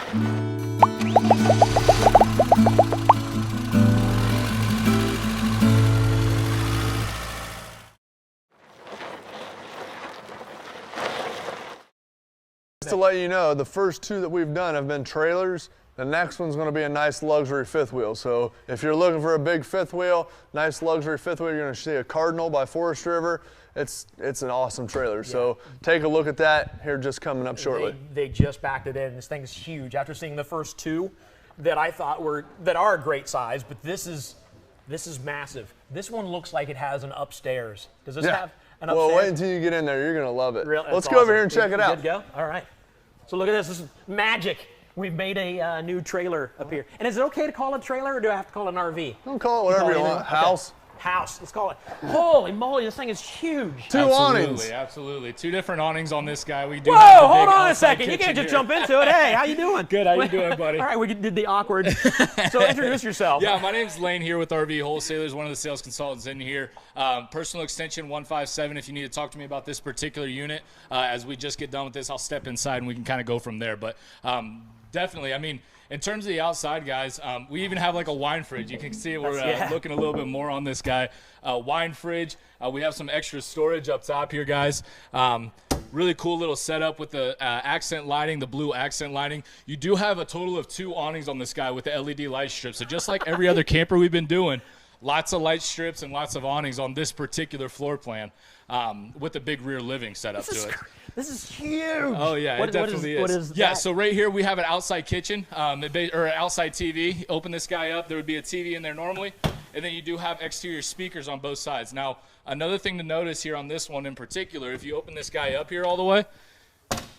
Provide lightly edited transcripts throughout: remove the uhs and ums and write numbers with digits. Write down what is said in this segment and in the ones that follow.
Just to let you know, the first two that we've done have been trailers. The next one's going to be a nice luxury fifth wheel. So if you're looking for a big fifth wheel, nice luxury fifth wheel, you're going to see a Cardinal by Forest River. It's an awesome trailer. Yeah. So take a look at that here just coming up shortly. They just backed it in. This thing is huge. After seeing the first two that I thought are a great size, but this is massive. This one looks like it has an upstairs. Does this have an upstairs? Well, wait until you get in there. You're going to love it. Really? Let's go over here and check it out. Good to go? All right. So look at this. This is magic. We've made a new trailer up here. And is it okay to call it a trailer, or do I have to call it an RV? Don't call it whatever you want. House. House. Let's call it. Holy moly, this thing is huge. Two awnings. Absolutely. Two different awnings on this guy. We do. Whoa, hold on a second. You can't just jump into it. Hey, how you doing? Good. How you doing, buddy? All right, we did the awkward. So introduce yourself. Yeah, my name's Lane here with RV Wholesalers, one of the sales consultants in here. Personal extension 157 if you need to talk to me about this particular unit. As we just get done with this, I'll step inside and we can kind of go from there. But definitely, I mean, in terms of the outside, guys, we even have like a wine fridge. You can see we're looking a little bit more on this guy. Wine fridge. We have some extra storage up top here, guys. Really cool little setup with the accent lighting, the blue accent lighting. You do have a total of 2 awnings on this guy with the LED light strips. So just like every other camper we've been doing, lots of light strips and lots of awnings on this particular floor plan with a big rear living setup to it. This is huge. Oh, yeah, it definitely is. What is yeah, that? So right here we have an outside kitchen or an outside TV. Open this guy up. There would be a TV in there normally. And then you do have exterior speakers on both sides. Now, another thing to notice here on this one in particular, if you open this guy up here all the way,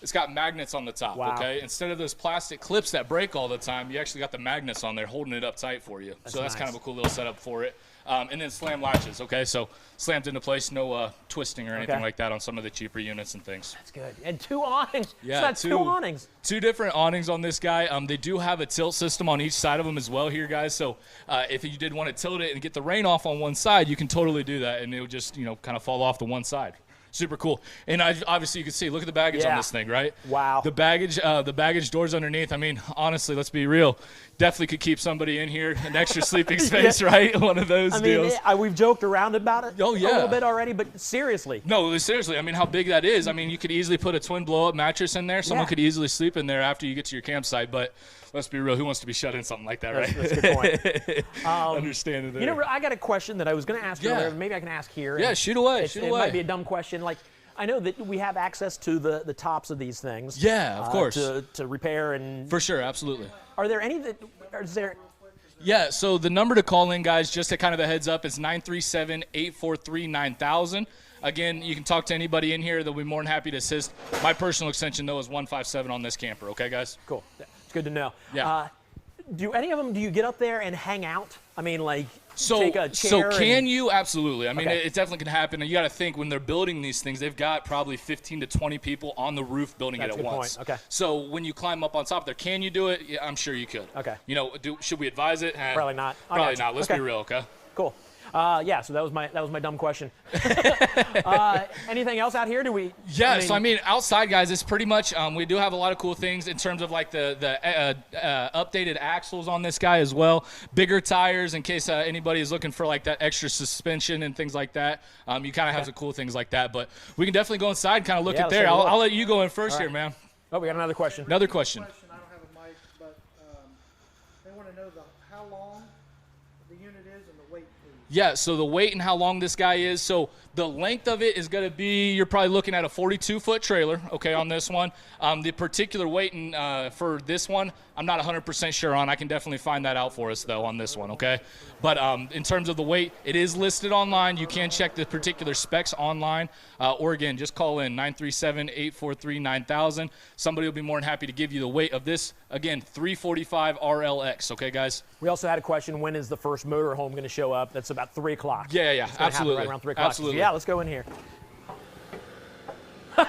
it's got magnets on the top, okay? Instead of those plastic clips that break all the time, you actually got the magnets on there holding it up tight for you. So that's kind of a cool little setup for it. And then slam latches, okay? So slammed into place, no twisting or anything like that on some of the cheaper units and things. That's good. And 2 awnings. Yeah, so that's 2 awnings. 2 different awnings on this guy. They do have a tilt system on each side of them as well here, guys. So if you did want to tilt it and get the rain off on one side, you can totally do that, and it would just, kind of fall off to one side. Super cool. And obviously you can see, look at the baggage on this thing, right? Wow. The baggage doors underneath, I mean, honestly, let's be real. Definitely could keep somebody in here, an extra sleeping space, right? One of those deals. I mean, we've joked around about it a little bit already, but seriously. No, seriously, I mean, how big that is. I mean, you could easily put a twin blow-up mattress in there. Someone could easily sleep in there after you get to your campsite, but let's be real, who wants to be shut in something like that, right? That's a good point. Understand it there. I got a question that I was going to ask earlier. Maybe I can ask here. Yeah, shoot away, It might be a dumb question. Like, I know that we have access to the tops of these things. Yeah, of course. To repair and... For sure, absolutely. Are there any that... Is there... Yeah, so the number to call in, guys, just to kind of a heads up, is 937-843-9000. Again, you can talk to anybody in here. They'll be more than happy to assist. My personal extension, though, is 157 on this camper. Okay, guys? Cool. It's good to know. Yeah. Do any of them, do you get up there and hang out? I mean, like, so, take a chair? So can you? Absolutely. I mean, it definitely can happen. And you got to think, when they're building these things, they've got probably 15 to 20 people on the roof building it at once. Point. Okay. So when you climb up on top there, can you do it? Yeah, I'm sure you could. Okay. Should we advise it? Probably not. Probably not. Let's be real, okay? Cool. Yeah, so that was my dumb question. Anything else out here? So I mean, outside, guys, it's pretty much, we do have a lot of cool things in terms of like the updated axles on this guy as well. Bigger tires in case anybody is looking for like that extra suspension and things like that. You kind of have some cool things like that, but we can definitely go inside and kind of look at there. I'll let you go in first here, man. Oh, we got another question. Another question. I don't have a mic, but they want to know how long the unit is and the weight, please. Yeah, so the weight and how long this guy is. So the length of it is going to be, you're probably looking at a 42-foot trailer, okay, on this one. The particular weight for this one, I'm not 100% sure on. I can definitely find that out for us, though, on this one, okay? But in terms of the weight, it is listed online. You can check the particular specs online. Or, again, just call in 937-843-9000. Somebody will be more than happy to give you the weight of this, again, 345RLX, okay, guys? We also had a question, when is the first motorhome going to show up? That's about 3 o'clock. Yeah, absolutely. Right around 3 o'clock. Absolutely. So, yeah, let's go in here.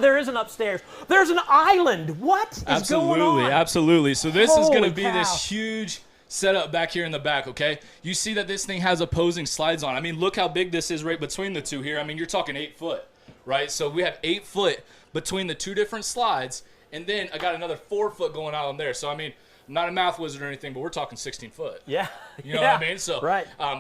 There is an upstairs. There's an island. What is going on? Absolutely. So this is going to be this huge setup back here in the back, okay? You see that this thing has opposing slides on. I mean, look how big this is right between the two here. I mean, you're talking 8 foot, right? So we have 8 foot between the two different slides, And then I got another 4 foot going out on there. So, I mean, I'm not a math wizard or anything, but we're talking 16 foot. Yeah. You know what I mean? So,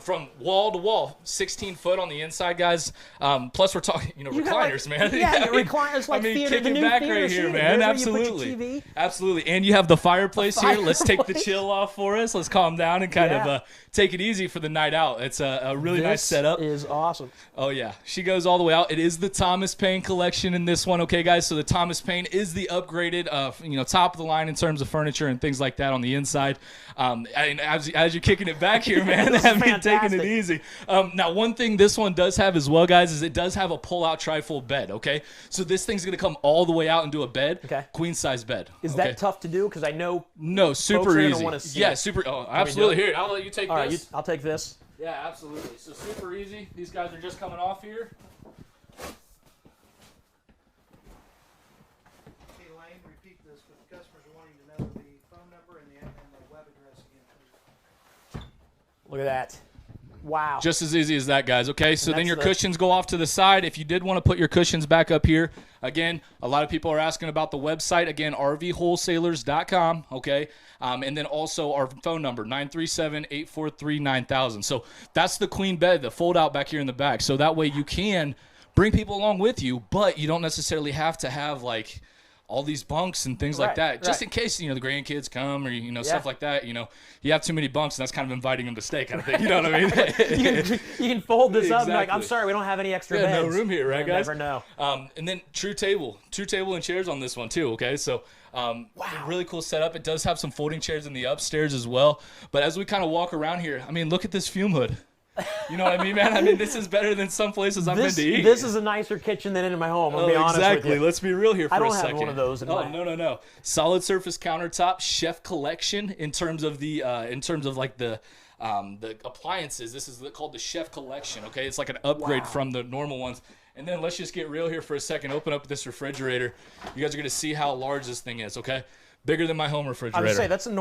from wall to wall, 16 foot on the inside, guys. Plus, we're talking, recliners, man. Yeah, recliners like theater, the new back theater right here, seating. man. There's where you Absolutely. put your TV. Absolutely. And you have the fireplace here. Let's take the Fireplace. chill off for us. Let's calm down and kind of take it easy for the night out. It's a really nice setup. This is awesome. Oh, yeah. She goes all the way out. It is the Thomas Paine collection in this one, okay, guys? So the Thomas Paine is the upgraded, top of the line in terms of furniture and things like that on the inside. And as you're kicking it back here, man, I've been taking it easy. Now, one thing this one does have as well, guys, is it does have a pull-out trifold bed, okay? So this thing's going to come all the way out into a bed, queen-size bed. Is that tough to do? Because I know super easy. Want to see Yeah, it. super. Oh, absolutely. Here, I'll let you take All this. right, I'll take this. Yeah, absolutely. So super easy. These guys are just coming off here. Hey, Lane, repeat this, but the customers are wanting to know the phone number and the web address again, please. Look at that. Wow. Just as easy as that, guys. Okay, so then that's your the- cushions go off to the side. If you did want to put your cushions back up here, again, a lot of people are asking about the website. Again, rvwholesalers.com, okay? And then also our phone number, 937-843-9000. So that's the queen bed, the fold out back here in the back. So that way you can bring people along with you, but you don't necessarily have to have, like, all these bunks and things like that, just in case, the grandkids come or, stuff like that, you have too many bunks and that's kind of inviting them to stay kind of thing, you know what I mean? you can fold this up and be like, I'm sorry, we don't have any extra beds. No room here, right, guys? Never know. And then true table and chairs on this one too, okay? So really cool setup. It does have some folding chairs in the upstairs as well. But as we kind of walk around here, I mean, look at this fume hood. You know what I mean, man? I mean, this is better than some places I've been to eat. This is a nicer kitchen than in my home, I'll be honest with you. Let's be real here for a second. I don't have one of those in my No. Solid surface countertop, chef collection in terms of the the appliances. This is called the chef collection, okay? It's like an upgrade from the normal ones. And then let's just get real here for a second. Open up this refrigerator. You guys are going to see how large this thing is, okay? Bigger than my home refrigerator. I would say that's an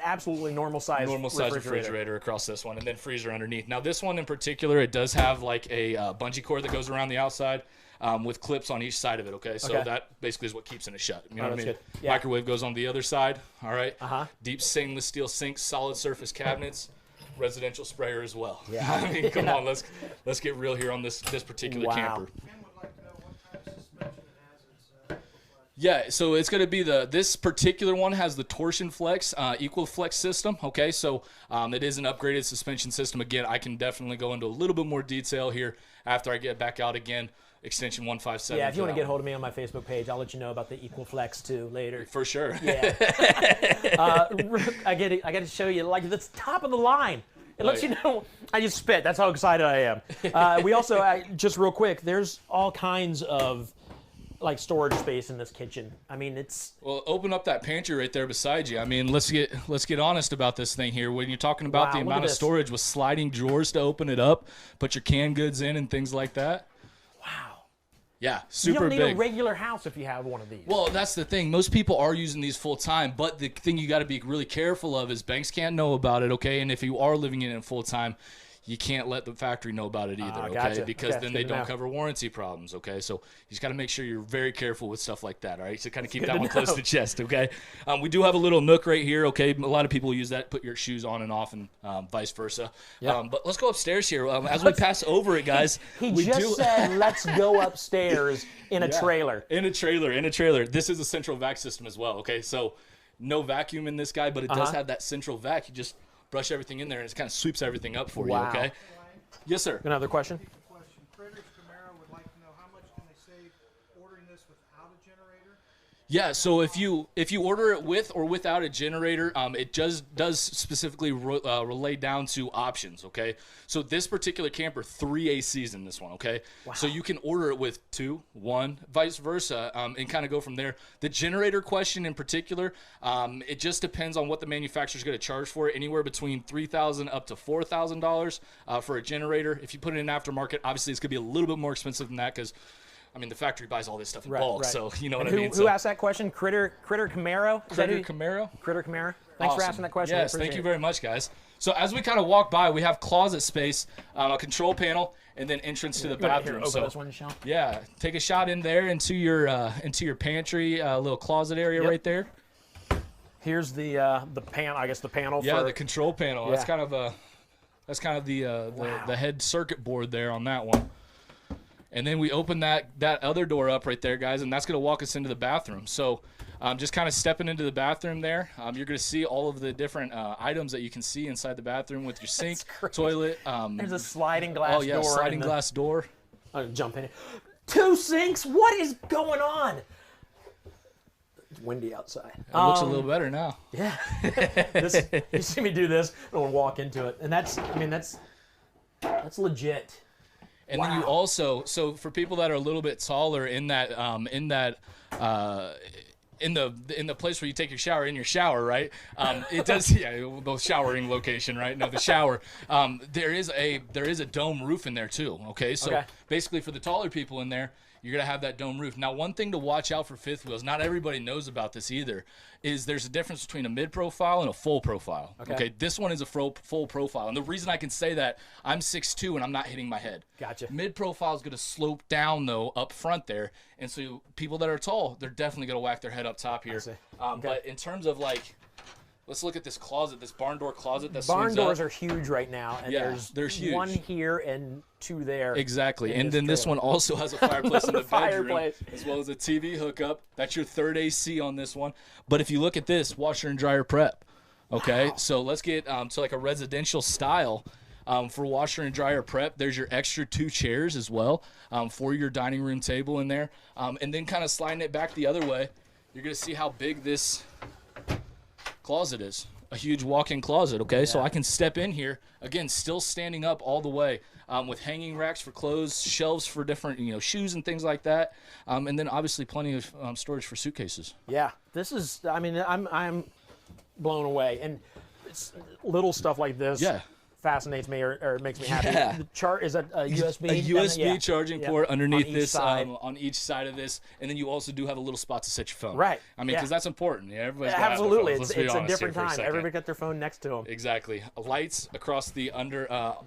absolutely normal size refrigerator across this one, and then freezer underneath. Now this one in particular, it does have like a bungee cord that goes around the outside with clips on each side of it, okay? So that basically is what keeps it shut. You know what I mean? Good. Yeah. Microwave goes on the other side, all right? Deep stainless steel sinks, solid surface cabinets, residential sprayer as well. Yeah. I mean, come on, let's get real here on this particular camper. Ken would like to know what type of suspension it has. It's Yeah, so it's going to be this particular one has the torsion flex, equal flex system, okay? So it is an upgraded suspension system. Again, I can definitely go into a little bit more detail here after I get back out again. Extension 157. Yeah, if you want to get hold of me on my Facebook page, I'll let you know about the Equal Flex too later. For sure. Yeah. I get to show you, like, the top of the line. It lets you know. I just spit. That's how excited I am. We also, just real quick, there's all kinds of like storage space in this kitchen. I mean, it's open up that pantry right there beside you. I mean, let's get honest about this thing here. When you're talking about the amount of storage with sliding drawers to open it up, put your canned goods in and things like that. Wow. Yeah, super big. You don't need a regular house if you have one of these. Well, that's the thing. Most people are using these full time, but the thing you got to be really careful of is banks can't know about it, okay? And if you are living in it full time, you can't let the factory know about it either, okay? Gotcha. Because then they don't cover warranty problems, okay? So you just got to make sure you're very careful with stuff like that, all right? So kind of keep that one close to chest, okay? We do have a little nook right here, okay? A lot of people use that, put your shoes on and off and vice versa. Yep. But let's go upstairs here. As we pass over it, guys. He said, let's go upstairs in a trailer. In a trailer. This is a central vac system as well, okay? So no vacuum in this guy, but it does have that central vac. You just brush everything in there, and it kind of sweeps everything up for you, okay? Yes, sir. Another question? Critters Camaro would like to know how much can they save ordering this without a generator? Yeah, so if you order it with or without a generator, it just does specifically relay down to options, okay? So this particular camper, 3 ACs in this one, okay? Wow. So you can order it with 2, 1, vice versa, and kind of go from there. The generator question in particular, it just depends on what the manufacturer's going to charge for it, anywhere between $3,000 up to $4,000 for a generator. If you put it in aftermarket, obviously it's going to be a little bit more expensive than that because I mean, the factory buys all this stuff in bulk, so you know what I mean. Who asked that question? Critter Camaro? Critter Camaro? Critter Camaro. Thanks for asking that question. Yes, thank you very much, guys. So as we kind of walk by, we have closet space, a control panel, and then entrance to the bathroom. Open So this one, Sean. yeah, take a shot in there into your pantry, little closet area right there. Here's the panel. I guess the panel. Yeah, for, the control panel. Yeah. That's kind of the head circuit board there on that one. And then we open that other door up right there, guys, and that's going to walk us into the bathroom. So just kind of stepping into the bathroom there, you're going to see all of the different items that you can see inside the bathroom with your sink, toilet. There's a sliding glass door. Oh, yeah, sliding glass door. I'll jump in. 2 sinks? What is going on? It's windy outside. It looks a little better now. Yeah. You see me do this, and we'll walk into it. And that's legit. And then you also, so for people that are a little bit taller in the place where you take your shower, in your shower, right? It does, the showering location, right? No, the shower. There is a dome roof in there too. Okay, so basically for the taller people in there, you're gonna have that dome roof. Now, one thing to watch out for fifth wheels, not everybody knows about this either, is there's a difference between a mid profile and a full profile. Okay, this one is a full profile, and the reason I can say that, I'm 6'2" and I'm not hitting my head. Gotcha. Mid profile is gonna slope down though up front there, and so people that are tall, they're definitely gonna whack their head up top here. But in terms of like, let's look at this closet, this barn door closet. Barn doors are huge right now, and there's huge. 1 here and 2 there. Exactly, and then this one also has a fireplace in the bedroom, as well as a TV hookup. That's your third AC on this one. But if you look at this, washer and dryer prep. Okay, so let's get to like a residential style. For washer and dryer prep, there's your extra 2 chairs as well for your dining room table in there. And then kind of sliding it back the other way, you're going to see how big this closet is. A huge walk-in closet, okay? So I can step in here, again, still standing up all the way with hanging racks for clothes, shelves for different, shoes and things like that. And then obviously plenty of storage for suitcases. Yeah, this is, I'm blown away. And it's little stuff like this fascinates me or makes me happy. Yeah. The chart is a USB. A USB charging port underneath this, on each side of this, and then you also do have a little spot to set your phone. Right. I mean, because that's important. Yeah, everybody's got absolutely. It's a different time. Everybody got their phone next to them. Exactly. Lights across the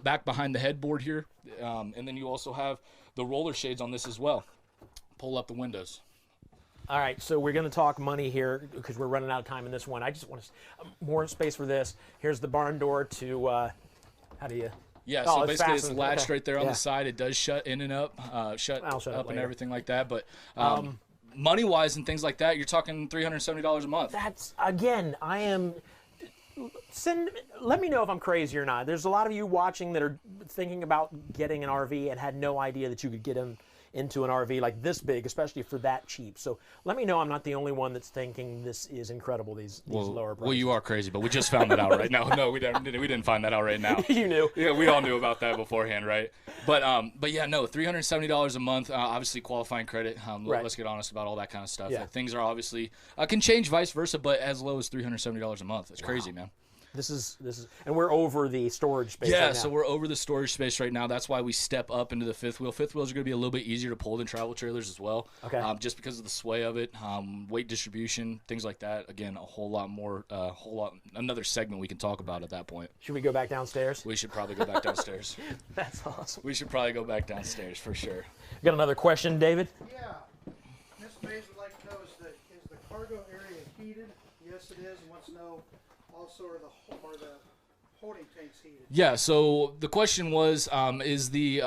back behind the headboard here, and then you also have the roller shades on this as well. Pull up the windows. All right, so we're going to talk money here because we're running out of time in this one. I just want more space for this. Here's the barn door to. How do you? Yeah, so basically it's latched right there on the side. It does shut in and up, shut up and everything like that. But money-wise and things like that, you're talking $370 a month. That's, again, let me know if I'm crazy or not. There's a lot of you watching that are thinking about getting an RV and had no idea that you could get into an RV like this big, especially for that cheap. So let me know I'm not the only one that's thinking this is incredible, these lower prices. Well, you are crazy, but we just found that out right now. No, we didn't find that out right now. You knew. Yeah, we all knew about that beforehand, right? But yeah, no, $370 a month, obviously qualifying credit. Let's get honest about all that kind of stuff. Yeah. Things are obviously, can change vice versa, but as low as $370 a month. That's crazy, man. This is, and we're over the storage space. Yeah, right now. so we're over the storage space right now. That's why we step up into the fifth wheel. Fifth wheels are going to be a little bit easier to pull than travel trailers as well. Okay. Just because of the sway of it, weight distribution, things like that. Again, a whole lot more, another segment we can talk about at that point. Should we go back downstairs? We should probably go back downstairs. That's awesome. We should probably go back downstairs for sure. Got another question, David? Yeah. Miss Mays would like to know, is the cargo area heated? Yes, it is. And wants to know also are the holding tanks heated? Yeah, so the question was, is the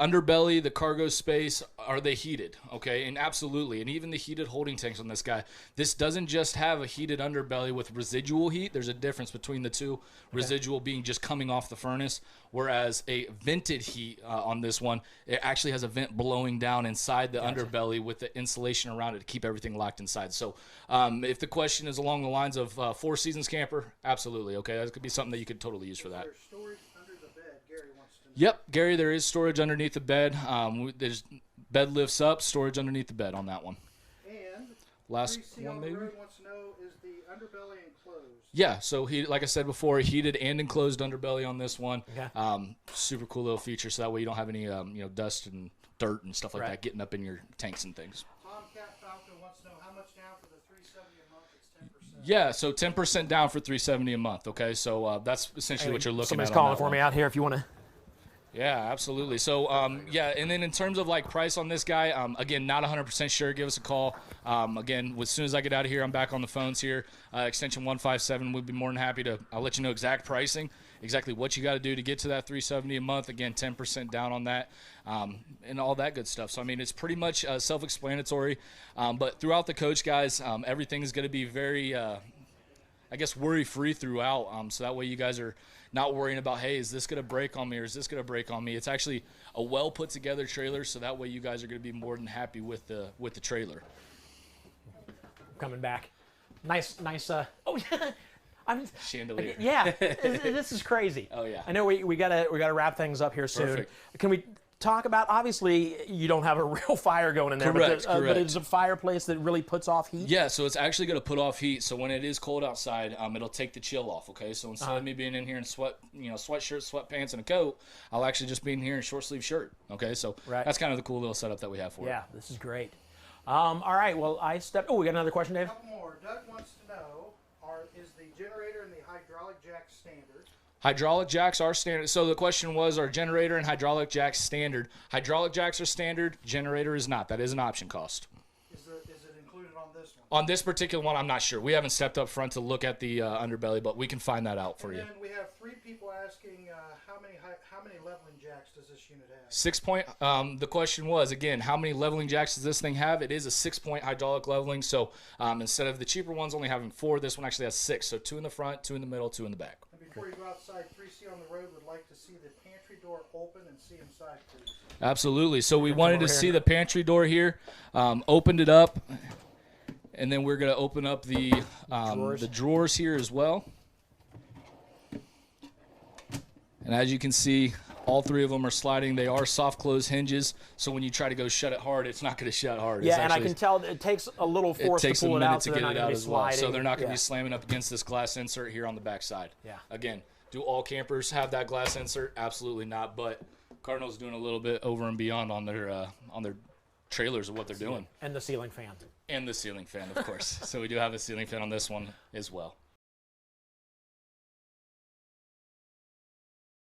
underbelly, the cargo space, are they heated? Okay, and absolutely. And even the heated holding tanks on this guy. This doesn't just have a heated underbelly with residual heat. There's a difference between the two. Residual being just coming off the furnace, whereas a vented heat on this one, it actually has a vent blowing down inside the underbelly with the insulation around it to keep everything locked inside. So if the question is along the lines of Four Seasons camper, absolutely. Okay, that could be something that you could totally use for that. There's storage under the bed, Gary wants to know. Yep, Gary, there is storage underneath the bed. There's bed lifts up, storage underneath the bed on that one. And last 3C one, on the maybe? road wants to know, is the underbelly enclosed? Yeah, so like I said before, heated and enclosed underbelly on this one. Okay. Super cool little feature, so that way you don't have any dust and dirt and stuff like that getting up in your tanks and things. Tomcat Falcon wants to know how much down for the 370 a month. It's 10%. Yeah, so 10% down for $370 a month. Okay, so that's essentially what you're looking Somebody's at. calling for me out here if you want to. Yeah, absolutely. So, yeah, and then in terms of like price on this guy, again, not 100% sure. Give us a call. Again, as soon as I get out of here, I'm back on the phones here. Extension 157. We'd be more than happy to. I'll let you know exact pricing, exactly what you got to do to get to that $370 a month. Again, 10% down on that, and all that good stuff. So, I mean, it's pretty much self-explanatory. But throughout the coach, guys, everything is going to be very, I guess, worry-free throughout. So that way you guys are not worrying about, hey, is this going to break on me or is this going to break on me? It's actually a well put together trailer, so that way you guys are going to be more than happy with the trailer. Coming back. Nice. Oh, yeah. Chandelier. Yeah, this is crazy. Oh, yeah. I know we gotta wrap things up here soon. Perfect. Can we talk about, obviously you don't have a real fire going in there, Correct. but it's a fireplace that really puts off heat? Yeah, so it's actually going to put off heat. So when it is cold outside, it'll take the chill off, okay? So instead of me being in here in sweatshirt, sweatpants, and a coat, I'll actually just be in here in short sleeve shirt, okay? So that's kind of the cool little setup that we have for it. Yeah, this is great. All right, well, oh, we got another question, Dave? A couple more. Doug wants to know, is the generator and the hydraulic jack standard? Hydraulic jacks are standard. So the question was, are generator and hydraulic jacks standard? Hydraulic jacks are standard. Generator is not. That is an option cost. Is it included on this one? On this particular one, I'm not sure. We haven't stepped up front to look at the underbelly, but we can find that out for you. And we have 3 people asking how many leveling jacks does this unit have? 6-point. The question was, again, how many leveling jacks does this thing have? It is a 6-point hydraulic leveling. So instead of the cheaper ones only having 4, this one actually has 6. So 2 in the front, 2 in the middle, 2 in the back. And before you go outside, 3C on the road would like to see the pantry door open and see inside, please. Absolutely. So we wanted to see the pantry door here. Opened it up, and then we're going to open up the drawers here as well. And as you can see, all 3 of them are sliding. They are soft close hinges, so when you try to go shut it hard, it's not going to shut hard. Yeah, and I can tell it takes a little force to pull it out, so they're not going to be sliding. So they're not going to be slamming up against this glass insert here on the back side. Yeah. Again, do all campers have that glass insert? Absolutely not, but Cardinal's doing a little bit over and beyond on their trailers of what they're doing. And the ceiling fan. And the ceiling fan, of course. So we do have a ceiling fan on this one as well.